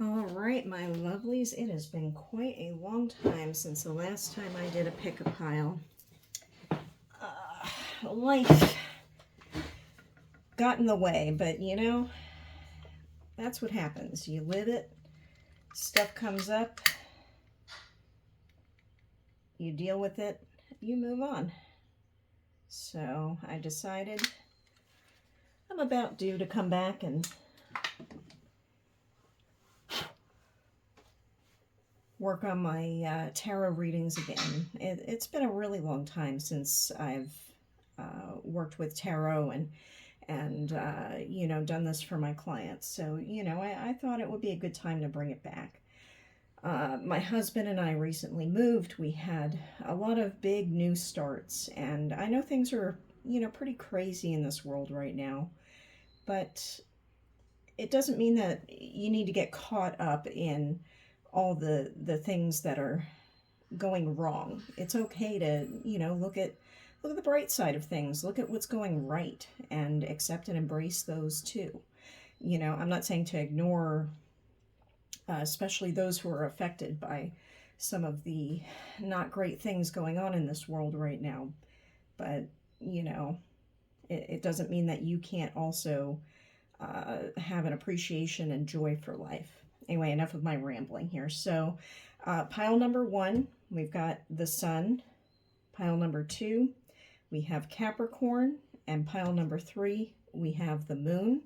All right, my lovelies, it has been quite a long time since the last time I did a pick-a-pile. Life got in the way, but that's what happens. You live it, stuff comes up, you deal with it, you move on. So I decided I'm about due to come back and work on my tarot readings again. It's been a really long time since I've worked with tarot and done this for my clients. So I thought it would be a good time to bring it back. My husband and I recently moved. We had a lot of big new starts, and I know things are pretty crazy in this world right now, but it doesn't mean that you need to get caught up in all the things that are going wrong. It's okay to look at the bright side of things, look at what's going right, and accept and embrace those too. I'm not saying to ignore especially those who are affected by some of the not great things going on in this world right now, but it doesn't mean that you can't also have an appreciation and joy for life. Anyway, enough of my rambling here. So pile number 1, we've got the Sun. Pile number 2, we have Capricorn. And pile number 3, we have the Moon.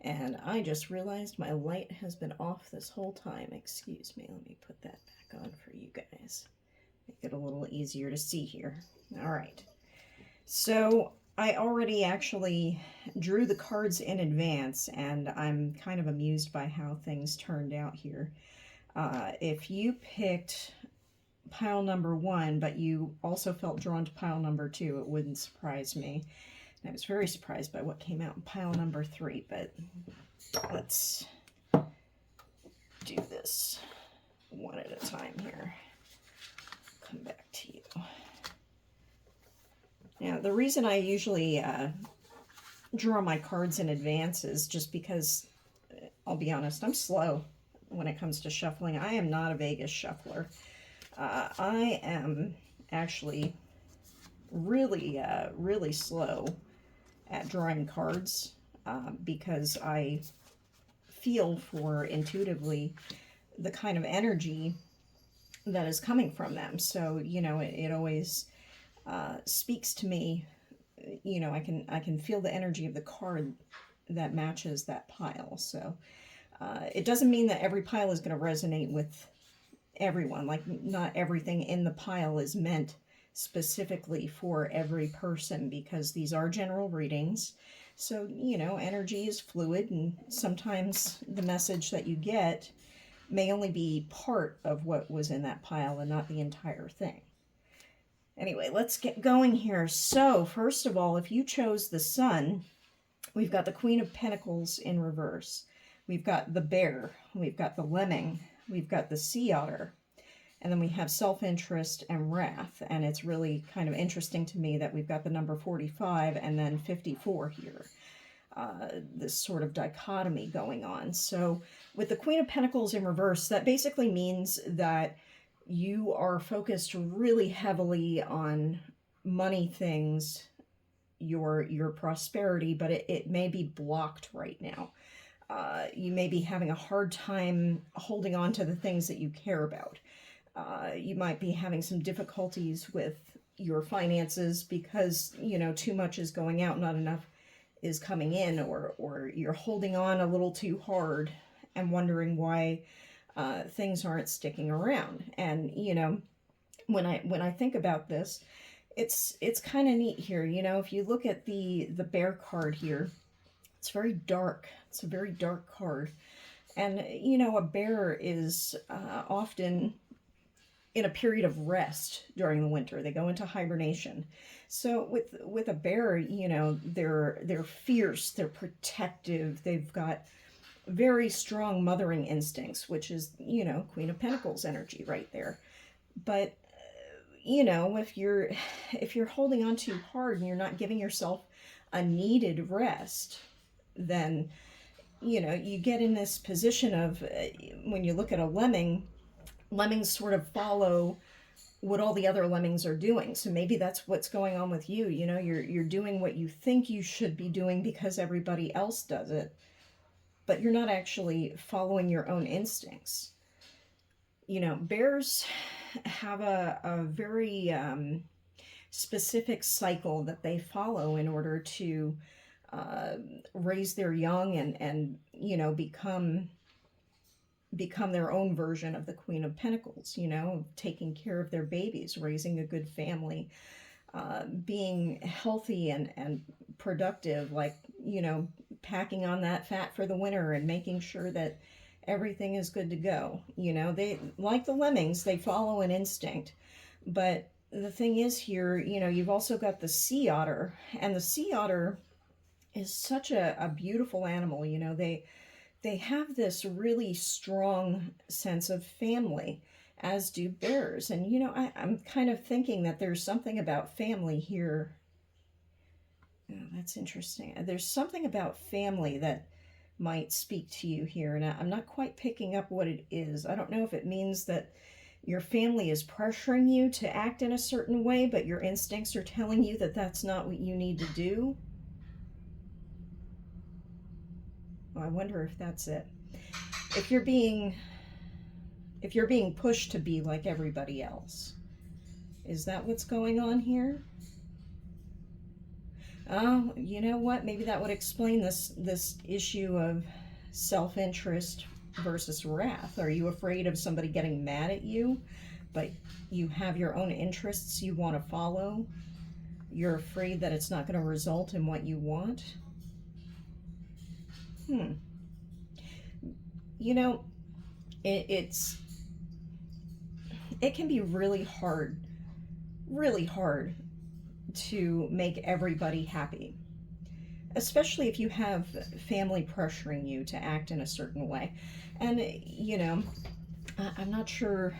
And I just realized my light has been off this whole time. Excuse me, let me put that back on for you guys. Make it a little easier to see here. All right. So I already actually drew the cards in advance, and I'm kind of amused by how things turned out here. If you picked pile number 1, but you also felt drawn to pile number 2, it wouldn't surprise me. And I was very surprised by what came out in pile number 3, but let's do this one at a time here. Come back to you. Now, the reason I usually draw my cards in advance is just because, I'll be honest, I'm slow when it comes to shuffling. I am not a Vegas shuffler. I am actually really slow at drawing cards because I feel for intuitively the kind of energy that is coming from them. So, it always speaks to me. I can feel the energy of the card that matches that pile. So it doesn't mean that every pile is going to resonate with everyone. Like, not everything in the pile is meant specifically for every person, because these are general readings. So, energy is fluid, and sometimes the message that you get may only be part of what was in that pile and not the entire thing. Anyway, let's get going here. So, first of all, if you chose the Sun, we've got the Queen of Pentacles in reverse. We've got the Bear. We've got the Lemming. We've got the Sea Otter. And then we have self-interest and wrath. And it's really kind of interesting to me that we've got the number 45 and then 54 here. This sort of dichotomy going on. So with the Queen of Pentacles in reverse, that basically means that you are focused really heavily on money things, your prosperity, but it may be blocked right now. You may be having a hard time holding on to the things that you care about. You might be having some difficulties with your finances because, too much is going out, not enough is coming in, or you're holding on a little too hard and wondering why things aren't sticking around. And, when I think about this, it's kind of neat here. If you look at the Bear card here, it's very dark. It's a very dark card. And, a bear is often in a period of rest during the winter. They go into hibernation. So with a bear, they're fierce, they're protective, they've got very strong mothering instincts, which is, Queen of Pentacles energy right there. But if you're holding on too hard and you're not giving yourself a needed rest, then you know, you get in this position of when you look at a lemming, lemmings sort of follow what all the other lemmings are doing. So maybe that's what's going on with you. You know, you're doing what you think you should be doing because everybody else does it, but you're not actually following your own instincts. You know, bears have a very specific cycle that they follow in order to uh, raise their young and you know, become their own version of the Queen of Pentacles, you know, taking care of their babies, raising a good family, being healthy and productive, like, you know, packing on that fat for the winter and making sure that everything is good to go. You know, they, like the lemmings, they follow an instinct. But the thing is here, you know, you've also got the sea otter, and the sea otter is such a beautiful animal. You know, they have this really strong sense of family, as do bears. And, you know, I'm kind of thinking that there's something about family here. Oh, that's interesting. There's something about family that might speak to you here, and I'm not quite picking up what it is. I don't know if it means that your family is pressuring you to act in a certain way, but your instincts are telling you that that's not what you need to do. Well, I wonder if that's it. If you're being pushed to be like everybody else, is that what's going on here? Oh, you know what? Maybe that would explain this issue of self-interest versus wrath. Are you afraid of somebody getting mad at you, but you have your own interests you want to follow? You're afraid that it's not going to result in what you want? You know, it can be really hard to make everybody happy, especially if you have family pressuring you to act in a certain way. And, you know, I'm not sure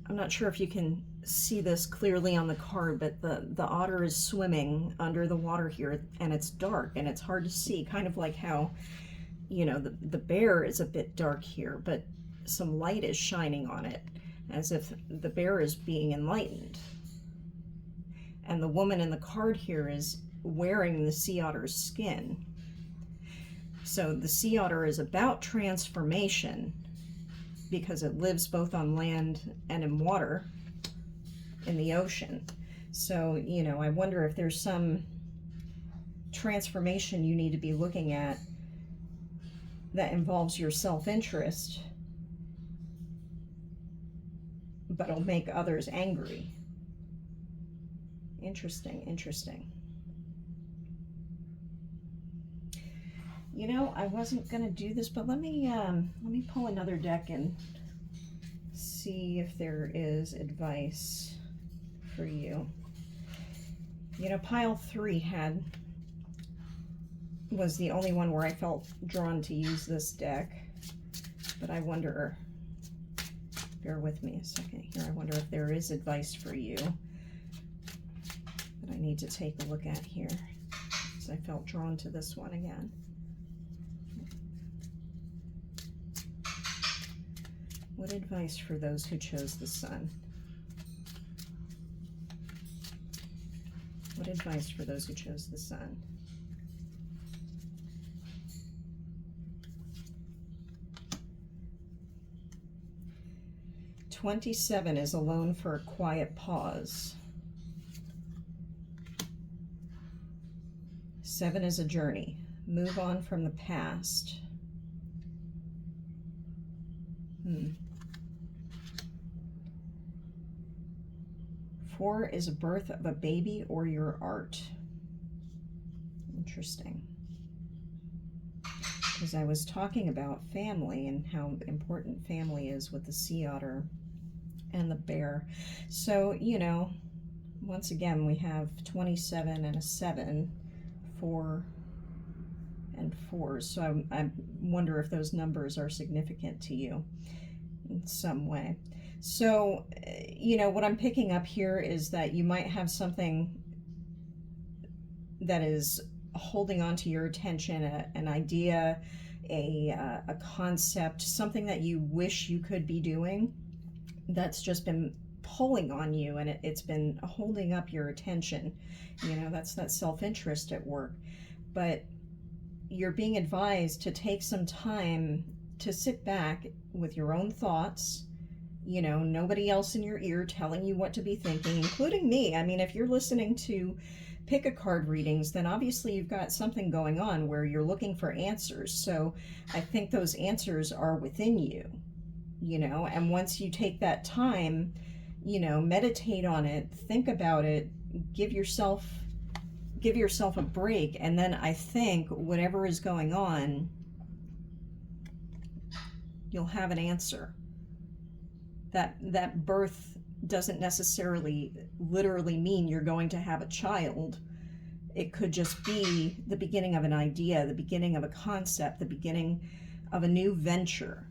if you can see this clearly on the card, but the otter is swimming under the water here, and it's dark and it's hard to see, kind of like how, you know, the bear is a bit dark here, but some light is shining on it, as if the bear is being enlightened. And the woman in the card here is wearing the sea otter's skin. So the sea otter is about transformation because it lives both on land and in water, in the ocean. So, you know, I wonder if there's some transformation you need to be looking at that involves your self-interest, but it'll make others angry. Interesting. You know, I wasn't gonna do this, but let me pull another deck and see if there is advice for you. You know, pile 3 was the only one where I felt drawn to use this deck, but I wonder, bear with me a second here, I wonder if there is advice for you that I need to take a look at here, because I felt drawn to this one again. What advice for those who chose the Sun? What advice for those who chose the Sun? "27 is alone for a quiet pause. 7 is a journey. Move on from the past. 4 is a birth of a baby or your art." Interesting. Because I was talking about family and how important family is with the sea otter and the bear. So, you know, once again, we have 27 and a 7, 4 and 4s. So I wonder if those numbers are significant to you in some way. So, you know, what I'm picking up here is that you might have something that is holding on to your attention, an idea, a concept, something that you wish you could be doing that's just been pulling on you, and it's been holding up your attention. You know, that's that self-interest at work. But you're being advised to take some time to sit back with your own thoughts, you know, nobody else in your ear telling you what to be thinking, including me. I mean, if you're listening to pick a card readings, then obviously you've got something going on where you're looking for answers. So I think those answers are within you, you know, and once you take that time, you know, meditate on it, think about it, give yourself a break, and then I think whatever is going on, you'll have an answer. That birth doesn't necessarily literally mean you're going to have a child. It could just be the beginning of an idea, the beginning of a concept, the beginning of a new venture.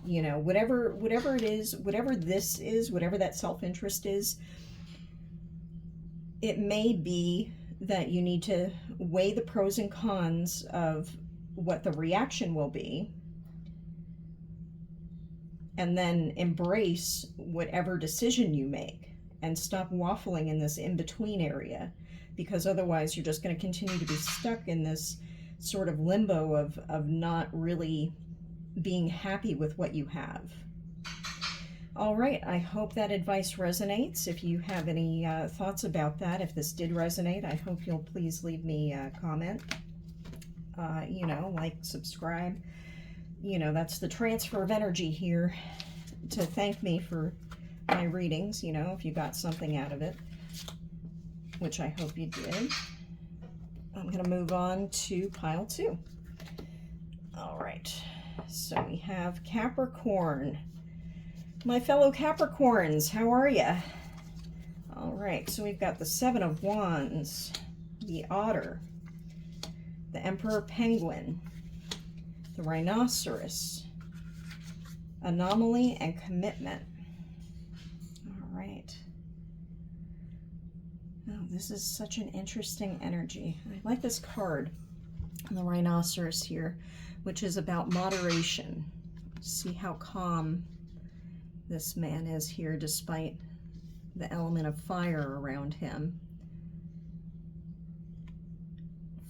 You know, whatever it is, whatever this is, whatever that self-interest is, it may be that you need to weigh the pros and cons of what the reaction will be, and then embrace whatever decision you make and stop waffling in this in-between area, because otherwise you're just going to continue to be stuck in this sort of limbo of not really being happy with what you have. All right, I hope that advice resonates. If you have any thoughts about that, if this did resonate, I hope you'll please leave me a comment. You know, like, subscribe. You know, that's the transfer of energy here to thank me for my readings, you know, if you got something out of it, which I hope you did. I'm going to move on to pile 2. All right, so we have Capricorn. My fellow Capricorns, how are you? All right, so we've got the 7 of Wands, the Otter, the Emperor Penguin, the Rhinoceros, Anomaly, and Commitment. All right. Oh, this is such an interesting energy. I like this card, the Rhinoceros here, which is about moderation. See how calm this man is here despite the element of fire around him.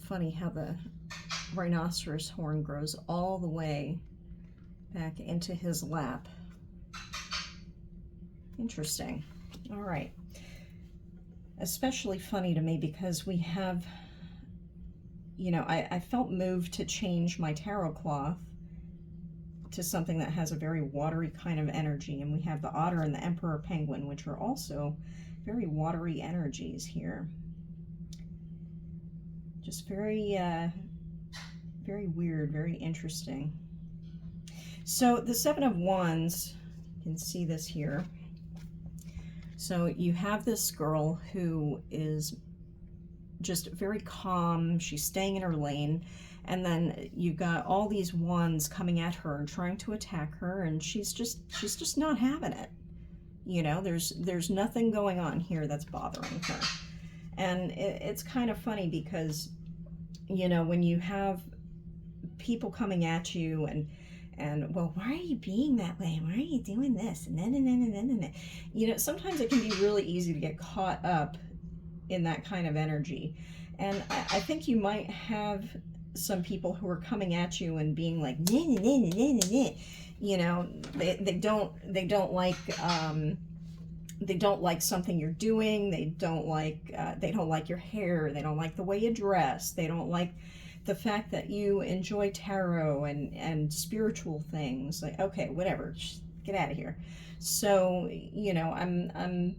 Funny how the rhinoceros horn grows all the way back into his lap. Interesting. All right. Especially funny to me because we have, you know, I felt moved to change my tarot cloth to something that has a very watery kind of energy, and we have the Otter and the Emperor Penguin, which are also very watery energies here. Just very very weird, very interesting. So the 7 of Wands, you can see this here. So you have this girl who is just very calm. She's staying in her lane. And then you've got all these wands coming at her and trying to attack her, and she's just not having it. You know, there's nothing going on here that's bothering her. And it's kind of funny because, you know, when you have people coming at you and well, why are you being that way? Why are you doing this? And then. You know, sometimes it can be really easy to get caught up in that kind of energy. And I think you might have some people who are coming at you and being like, you know, they don't like something you're doing. They don't like your hair. They don't like the way you dress. They don't like the fact that you enjoy tarot and spiritual things. Like, okay, whatever, just get out of here. So, you know, I'm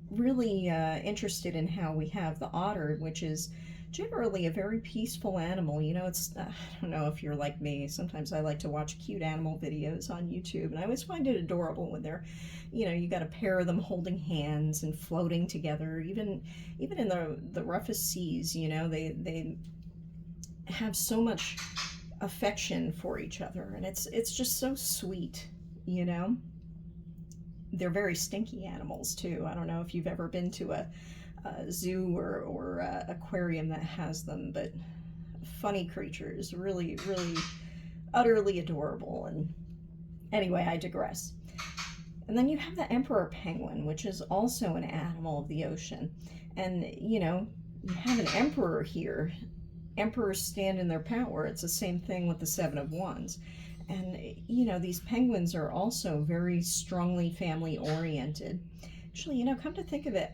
really interested in how we have the otter, which is generally a very peaceful animal. You know, it's, I don't know if you're like me, sometimes I like to watch cute animal videos on YouTube, and I always find it adorable when they're, you know, you got a pair of them holding hands and floating together, even in the roughest seas. You know, they have so much affection for each other, and it's just so sweet, you know. They're very stinky animals too. I don't know if you've ever been to zoo or aquarium that has them, but funny creatures, really, really utterly adorable. And anyway, I digress. And then you have the emperor penguin, which is also an animal of the ocean. And, you know, you have an emperor here. Emperors stand in their power. It's the same thing with the Seven of Wands. And, you know, these penguins are also very strongly family oriented. Actually, you know, come to think of it,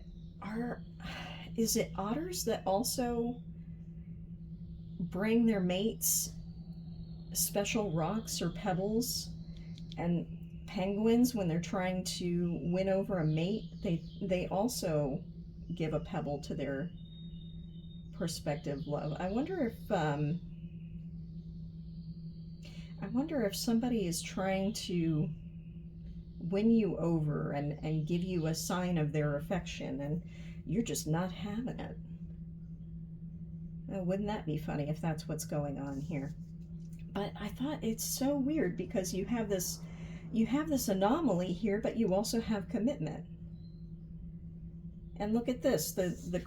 is it otters that also bring their mates special rocks or pebbles? And penguins, when they're trying to win over a mate, they also give a pebble to their prospective love. I wonder if somebody is trying to win you over and give you a sign of their affection, and you're just not having it. Wouldn't that be funny if that's what's going on here? But I thought it's so weird because you have this anomaly here, but you also have commitment. And look at this, the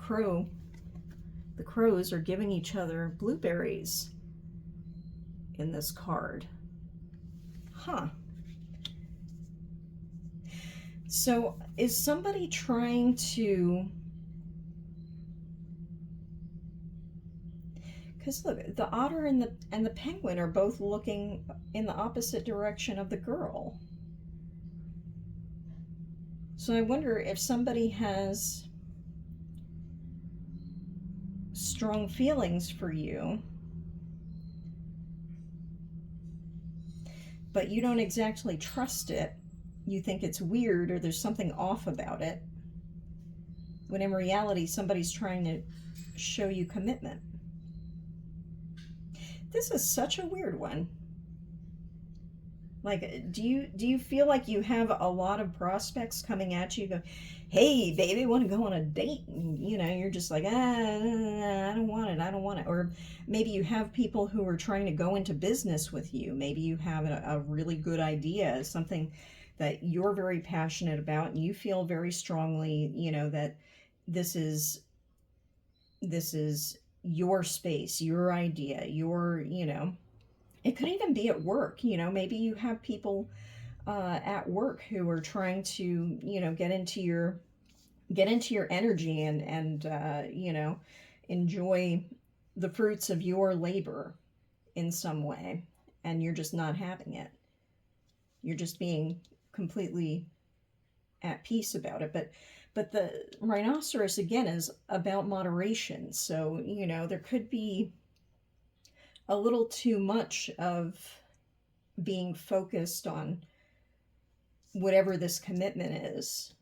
crows are giving each other blueberries in this card. Huh. So is somebody trying to, because look, the otter and the penguin are both looking in the opposite direction of the girl. So I wonder if somebody has strong feelings for you, but you don't exactly trust it. You think it's weird or there's something off about it, when in reality somebody's trying to show you commitment. This is such a weird one. Like, do you feel like you have a lot of prospects coming at you, go, hey baby, want to go on a date? And, you know, you're just like, I don't want it. Or maybe you have people who are trying to go into business with you. Maybe you have a really good idea, something that you're very passionate about, and you feel very strongly, you know, that this is your space, your idea, your, you know, it could even be at work. You know, maybe you have people at work who are trying to, you know, get into your energy and you know, enjoy the fruits of your labor in some way, and you're just not having it. You're just being completely at peace about it. But the rhinoceros again is about moderation. So, you know, there could be a little too much of being focused on whatever this commitment is.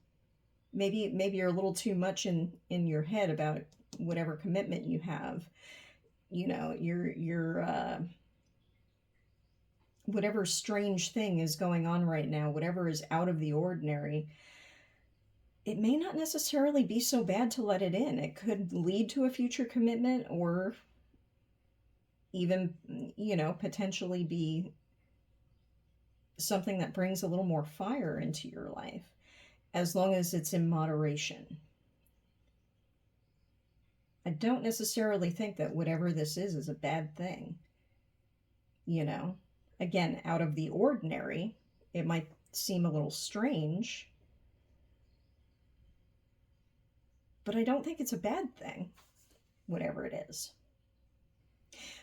Maybe you're a little too much in your head about whatever commitment you have. You know, you're whatever strange thing is going on right now, whatever is out of the ordinary, it may not necessarily be so bad to let it in. It could lead to a future commitment, or even, you know, potentially be something that brings a little more fire into your life, as long as it's in moderation. I don't necessarily think that whatever this is a bad thing. You know, again, out of the ordinary, it might seem a little strange, but I don't think it's a bad thing, whatever it is.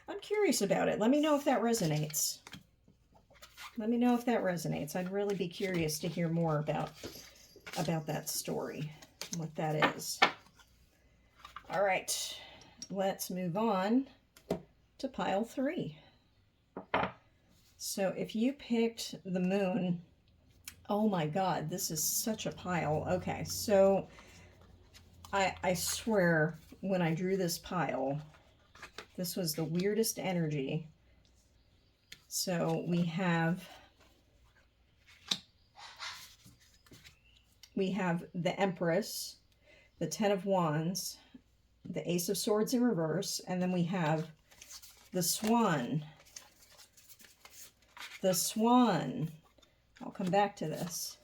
I'm curious about it. Let me know if that resonates. Let me know if that resonates. I'd really be curious to hear more about that story, what that is. All right, let's move on to pile 3. So if you picked the moon, oh my God, this is such a pile. Okay, so I swear when I drew this pile, this was the weirdest energy. So we have the Empress, the Ten of Wands, the Ace of Swords in reverse, and then we have the Swan. The Swan. I'll come back to this.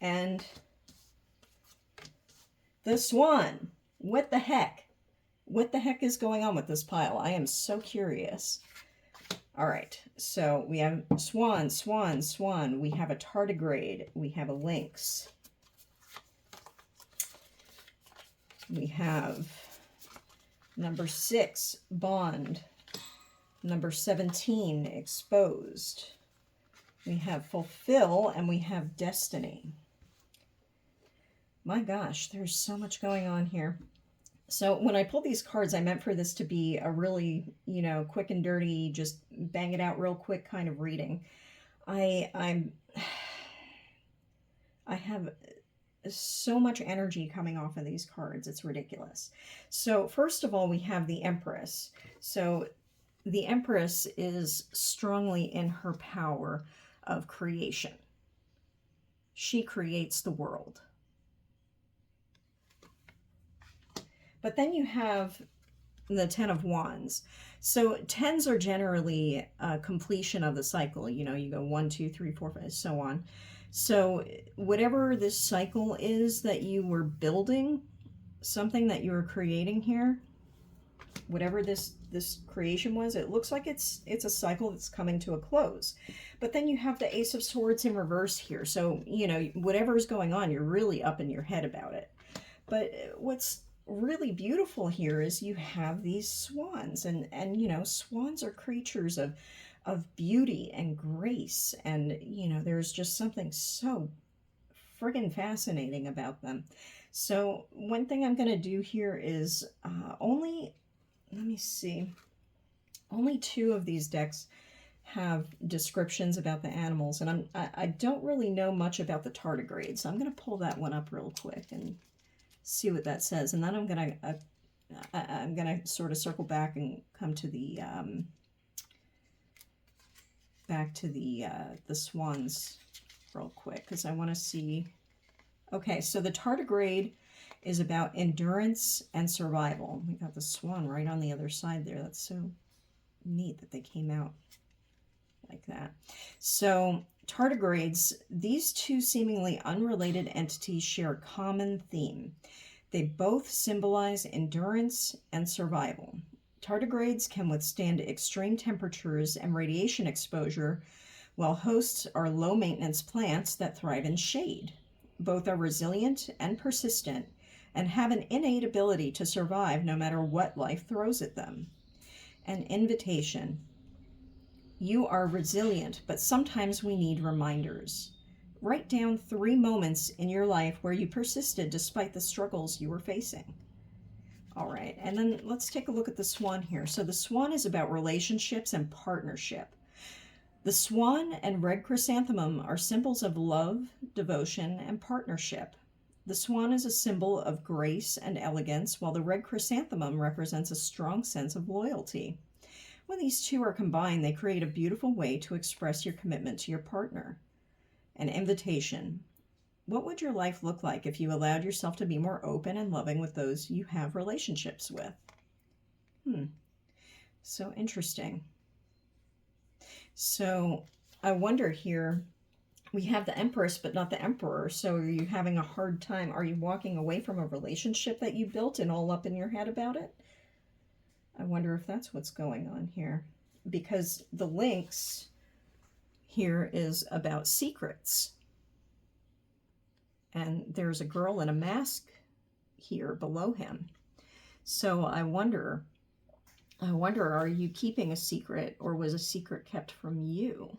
And The Swan. What the heck? What the heck is going on with this pile? I am so curious. All right, so we have Swan, Swan, Swan. We have a tardigrade. We have a lynx. We have number 6, Bond. Number 17, Exposed. We have Fulfill, and we have Destiny. My gosh, there's so much going on here. So when I pulled these cards, I meant for this to be a really, quick and dirty, just bang it out real quick kind of reading. I have so much energy coming off of these cards. It's ridiculous. So first of all, we have the Empress. So the Empress is strongly in her power of creation. She creates the world. But then you have the 10 of Wands. So 10s are generally a completion of the cycle. You go 1, 2, 3, 4, 5, so on. So whatever this cycle is that you were building, something that you were creating here, whatever this creation was, it looks like it's a cycle that's coming to a close. But then you have the Ace of Swords in reverse here. So, whatever's going on, you're really up in your head about it. But what's really beautiful here is you have these swans, and swans are creatures of beauty and grace, and there's just something so friggin' fascinating about them. So one thing I'm going to do here is let me see, only 2 of these decks have descriptions about the animals, and I don't really know much about the tardigrade, so I'm going to pull that one up real quick and see what that says, and then I'm gonna sort of circle back and come to the back to the swans real quick, because I want to see. Okay, so the tardigrade is about endurance and survival. We got the swan right on the other side there. That's so neat that they came out like that. So tardigrades, these 2 seemingly unrelated entities share a common theme. They both symbolize endurance and survival. Tardigrades can withstand extreme temperatures and radiation exposure, while hosts are low-maintenance plants that thrive in shade. Both are resilient and persistent, and have an innate ability to survive no matter what life throws at them. An invitation. You are resilient, but sometimes we need reminders. Write down 3 moments in your life where you persisted despite the struggles you were facing. All right, and then let's take a look at the swan here. So the swan is about relationships and partnership. The swan and red chrysanthemum are symbols of love, devotion, and partnership. The swan is a symbol of grace and elegance, while the red chrysanthemum represents a strong sense of loyalty. When these 2 are combined, they create a beautiful way to express your commitment to your partner. An invitation. What would your life look like if you allowed yourself to be more open and loving with those you have relationships with? So interesting. So I wonder here, we have the Empress, but not the Emperor. So are you having a hard time? Are you walking away from a relationship that you built and all up in your head about it? I wonder if that's what's going on here. Because the lynx here is about secrets. And there's a girl in a mask here below him. So I wonder, are you keeping a secret, or was a secret kept from you?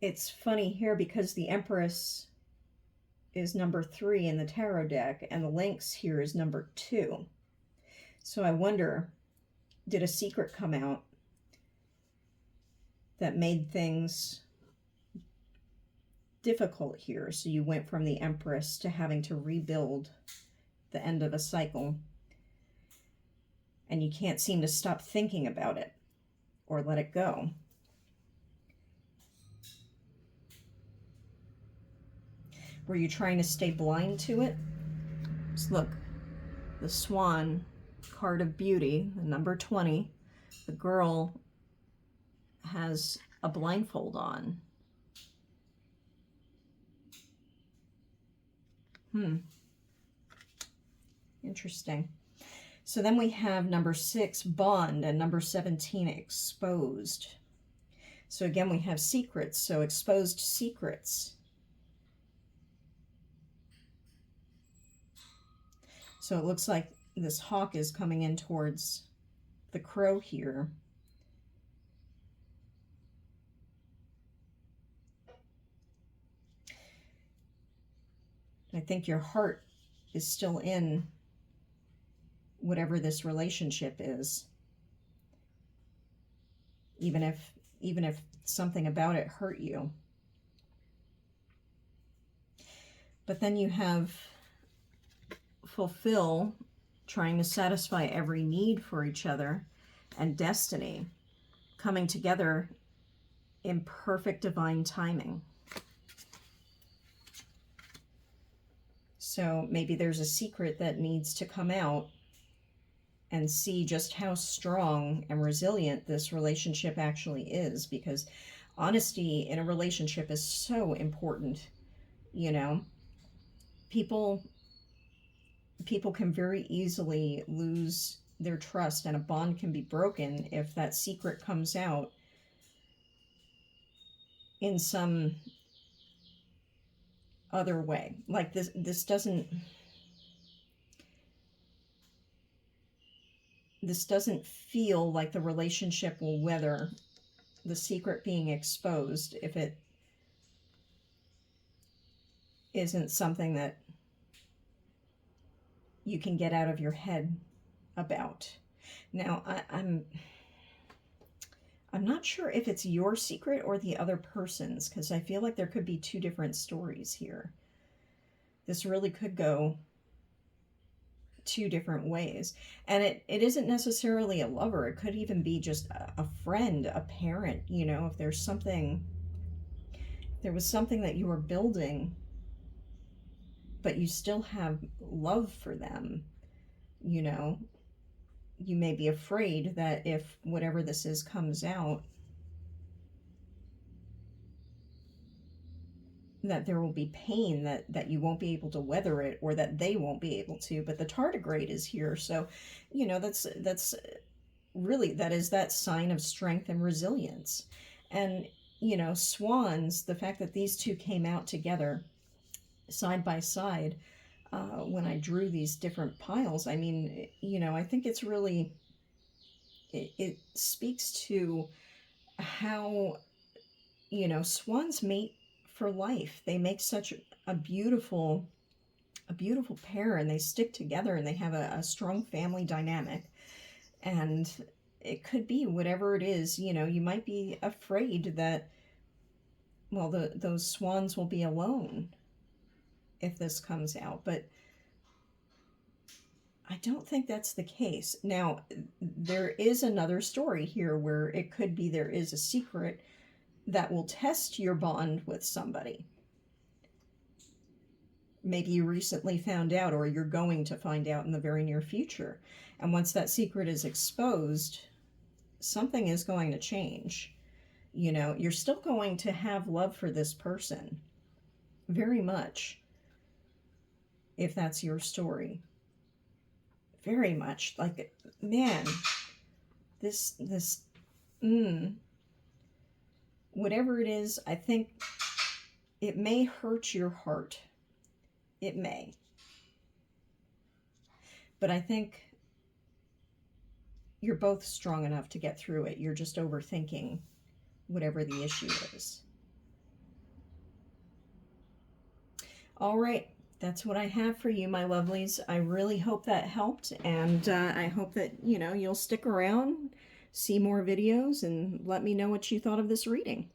It's funny here because the Empress is number 3 in the tarot deck, and the lynx here is number 2. So I wonder, did a secret come out that made things difficult here? So you went from the Empress to having to rebuild the end of a cycle, and you can't seem to stop thinking about it or let it go. Were you trying to stay blind to it? Just look, the swan card of beauty, the number 20, the girl has a blindfold on. Interesting. So then we have number 6, bond, and number 17, exposed. So again, we have secrets, so exposed secrets. So it looks like this hawk is coming in towards the crow here. I think your heart is still in whatever this relationship is, even if something about it hurt you. But then you have fulfill, trying to satisfy every need for each other, and destiny coming together in perfect divine timing. So maybe there's a secret that needs to come out and see just how strong and resilient this relationship actually is, because honesty in a relationship is so important. You know, people can very easily lose their trust, and a bond can be broken if that secret comes out in some other way. Like this doesn't feel like the relationship will weather the secret being exposed if it isn't something that you can get out of your head about. Now, I'm not sure if it's your secret or the other person's, because I feel like there could be two different stories here. This really could go two different ways. And it isn't necessarily a lover. It could even be just a friend, a parent, you know, if there was something that you were building, but you still have love for them, you know, you may be afraid that if whatever this is comes out, that there will be pain, that you won't be able to weather it, or that they won't be able to. But the tardigrade is here, so you know that's really, that is that sign of strength and resilience. And you know, swans, the fact that these two came out together side by side, when I drew these different piles, I mean, you know, I think it's really, it speaks to how, you know, swans mate for life. They make such a beautiful pair, and they stick together, and they have a strong family dynamic. And it could be whatever it is, you know, you might be afraid that, well, those swans will be alone if this comes out, but I don't think that's the case. Now, there is another story here where it could be there is a secret that will test your bond with somebody. Maybe you recently found out, or you're going to find out in the very near future. And once that secret is exposed, something is going to change. You know, you're still going to have love for this person, very much, if that's your story. Very much. Like, man, whatever it is, I think it may hurt your heart. It may. But I think you're both strong enough to get through it. You're just overthinking whatever the issue is. All right. That's what I have for you, my lovelies. I really hope that helped, and I hope that, you know, you'll stick around, see more videos, and let me know what you thought of this reading.